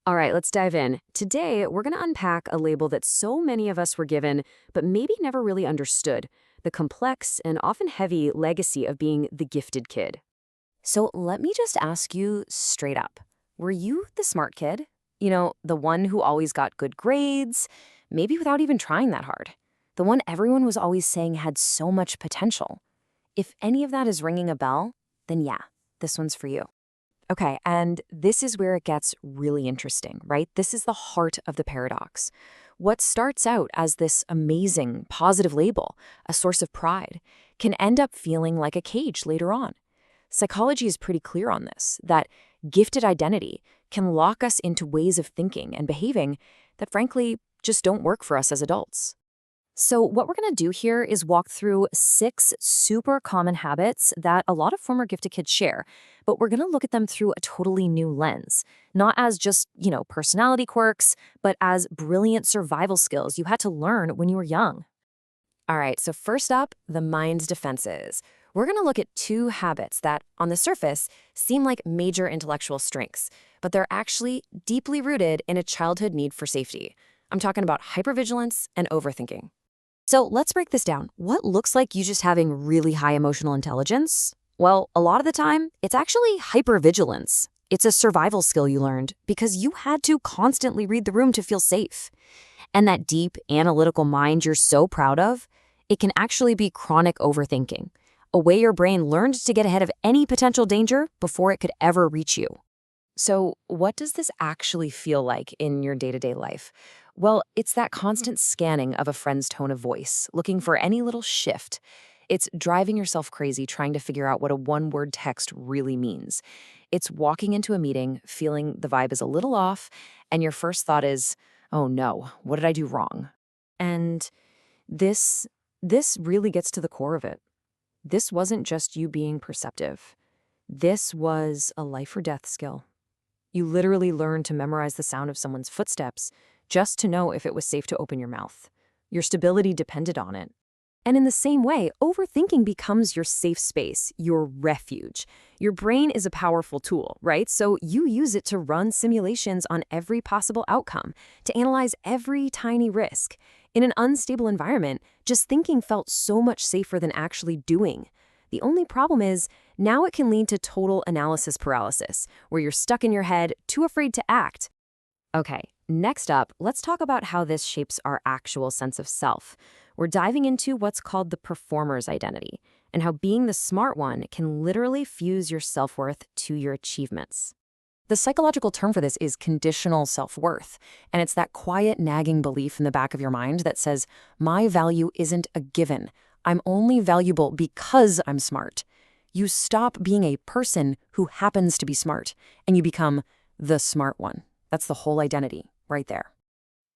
All right, let's dive in. Today, we're going to unpack a label that so many of us were given, but maybe never really understood: the complex and often heavy legacy of being the gifted kid. So let me just ask you straight up. Were you the smart kid? The one who always got good grades, maybe without even trying that hard. The one everyone was always saying had so much potential. If any of that is ringing a bell, then yeah, this one's for you. Okay, and this is where it gets really interesting, right? This is the heart of the paradox. What starts out as this amazing, positive label, a source of pride, can end up feeling like a cage later on. Psychology is pretty clear on this, that gifted identity can lock us into ways of thinking and behaving that frankly just don't work for us as adults. So, what we're going to do here is walk through 6 super common habits that a lot of former gifted kids share, but we're going to look at them through a totally new lens, not as just, personality quirks, but as brilliant survival skills you had to learn when you were young. All right, so first up, the mind's defenses. We're going to look at 2 habits that, on the surface, seem like major intellectual strengths, but they're actually deeply rooted in a childhood need for safety. I'm talking about hypervigilance and overthinking. So let's break this down. What looks like you just having really high emotional intelligence? Well, a lot of the time, it's actually hypervigilance. It's a survival skill you learned because you had to constantly read the room to feel safe. And that deep, analytical mind you're so proud of, it can actually be chronic overthinking, a way your brain learned to get ahead of any potential danger before it could ever reach you. So, what does this actually feel like in your day-to-day life? Well, it's that constant scanning of a friend's tone of voice, looking for any little shift. It's driving yourself crazy trying to figure out what a one-word text really means. It's walking into a meeting, feeling the vibe is a little off, and your first thought is, "Oh no, what did I do wrong?" And this this really gets to the core of it. This wasn't just you being perceptive. This was a life or death skill. You literally learned to memorize the sound of someone's footsteps just to know if it was safe to open your mouth. Your stability depended on it. And in the same way, overthinking becomes your safe space, your refuge. Your brain is a powerful tool, right? So you use it to run simulations on every possible outcome, to analyze every tiny risk. In an unstable environment, just thinking felt so much safer than actually doing. The only problem is, now it can lead to total analysis paralysis, where you're stuck in your head, too afraid to act. Okay, next up, let's talk about how this shapes our actual sense of self. We're diving into what's called the performer's identity, and how being the smart one can literally fuse your self-worth to your achievements. The psychological term for this is conditional self-worth, and it's that quiet, nagging belief in the back of your mind that says, my value isn't a given. I'm only valuable because I'm smart. You stop being a person who happens to be smart, and you become the smart one. That's the whole identity, right there.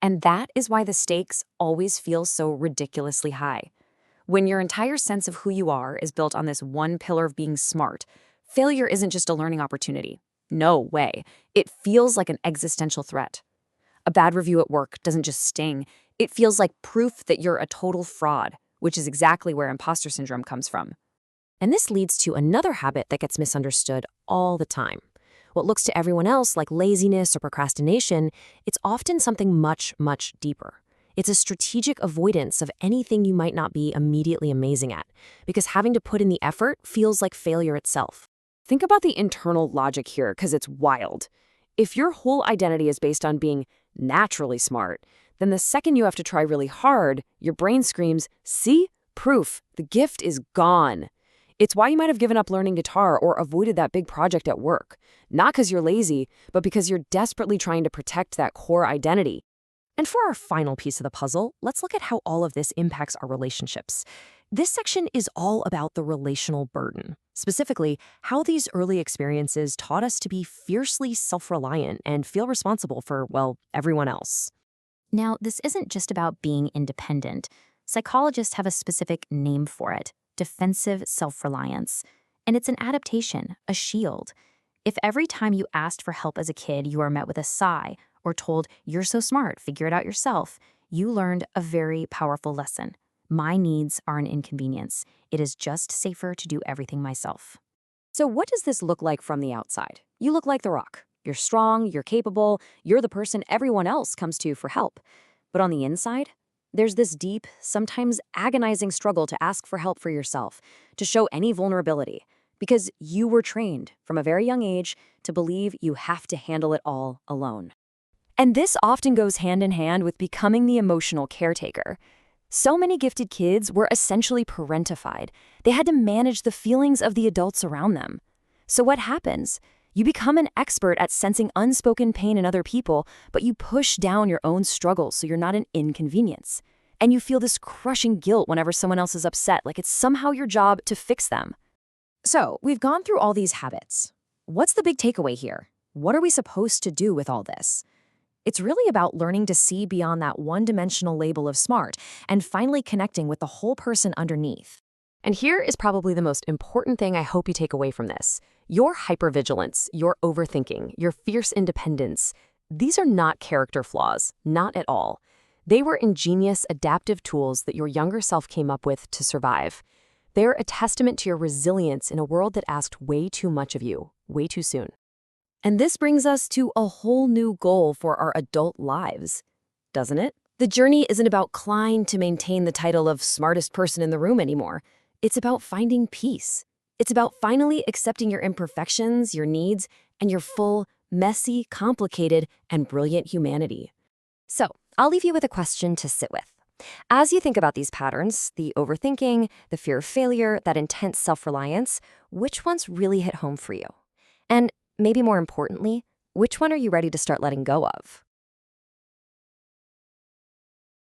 And that is why the stakes always feel so ridiculously high. When your entire sense of who you are is built on this one pillar of being smart, failure isn't just a learning opportunity. No way. It feels like an existential threat. A bad review at work doesn't just sting. It feels like proof that you're a total fraud, which is exactly where imposter syndrome comes from. And this leads to another habit that gets misunderstood all the time. What looks to everyone else like laziness or procrastination, it's often something much, much deeper. It's a strategic avoidance of anything you might not be immediately amazing at, because having to put in the effort feels like failure itself. Think about the internal logic here, because it's wild. If your whole identity is based on being naturally smart, then the second you have to try really hard, your brain screams, "See? Proof. The gift is gone." It's why you might have given up learning guitar or avoided that big project at work. Not because you're lazy, but because you're desperately trying to protect that core identity. And for our final piece of the puzzle, let's look at how all of this impacts our relationships. This section is all about the relational burden. Specifically, how these early experiences taught us to be fiercely self-reliant and feel responsible for, well, everyone else. Now, this isn't just about being independent. Psychologists have a specific name for it: defensive self-reliance. And it's an adaptation, a shield. If every time you asked for help as a kid, you are met with a sigh or told, "You're so smart, figure it out yourself," you learned a very powerful lesson. My needs are an inconvenience. It is just safer to do everything myself. So what does this look like from the outside? You look like The Rock. You're strong, you're capable, you're the person everyone else comes to for help. But on the inside, there's this deep, sometimes agonizing struggle to ask for help for yourself, to show any vulnerability, because you were trained from a very young age to believe you have to handle it all alone. And this often goes hand in hand with becoming the emotional caretaker. So many gifted kids were essentially parentified. They had to manage the feelings of the adults around them. So what happens? You become an expert at sensing unspoken pain in other people, but you push down your own struggles so you're not an inconvenience. And you feel this crushing guilt whenever someone else is upset, like it's somehow your job to fix them. So, we've gone through all these habits. What's the big takeaway here? What are we supposed to do with all this? It's really about learning to see beyond that one-dimensional label of smart and finally connecting with the whole person underneath. And here is probably the most important thing I hope you take away from this. Your hypervigilance, your overthinking, your fierce independence, these are not character flaws, not at all. They were ingenious, adaptive tools that your younger self came up with to survive. They're a testament to your resilience in a world that asked way too much of you, way too soon. And this brings us to a whole new goal for our adult lives, doesn't it? The journey isn't about Klein to maintain the title of smartest person in the room anymore. It's about finding peace. It's about finally accepting your imperfections, your needs, and your full, messy, complicated, and brilliant humanity. So, I'll leave you with a question to sit with. As you think about these patterns, the overthinking, the fear of failure, that intense self-reliance, which ones really hit home for you? And maybe more importantly, which one are you ready to start letting go of?